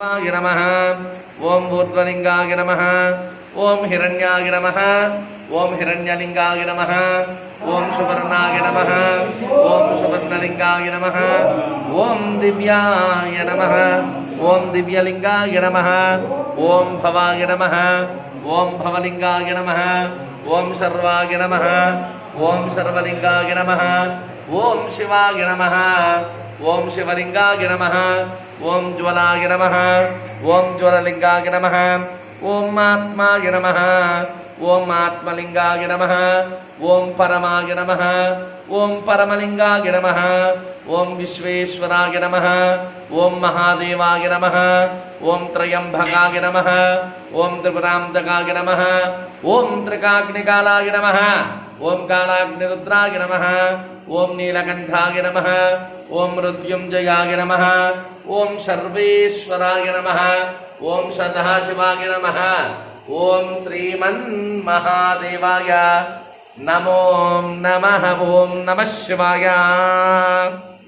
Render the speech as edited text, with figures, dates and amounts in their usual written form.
नमः ओम ऊर्ध्वलिंगाय नमः ओम हिरण्याय नमः ओम हिरण्यलिंगाय नमः ओम सुवर्णाय नमः ओम सुवर्णलिंगाय नमः ओम दिव्याय नमः ओम दिव्यलिंगाय नमः ओम भवाय नमः ओम भवलिंगाय नमः ओम सर्वाय नमः ओम सर्वलिंगाय नमः ओम शिवाय नमः ओम शिवलिंगाय नमः ओम ज्वलाय नमः ओम ज्वललिंगाय नमः ओम आत्माय नमः ओम आत्मलिंगाय नमः ओम परमाय नमः ओम परमलिंगाय नमः ओम विश्वेश्वराय नमः ओम महादेवाय नमः ओम त्रयंबकाय नमः ओम त्रिपुरांतकाय नमः ओम त्रिकाग्निकालाय नमः ओम कालाग्निरुद्राय नमः ओम नीलकंठाय नमः ओम मृत्युंजयाय नमः ओम सर्वेश्वराय नमः ओम सदाशिवाय नमः ओम श्रीमन्महादेवाय नमो नमः ओम नमः शिवाय।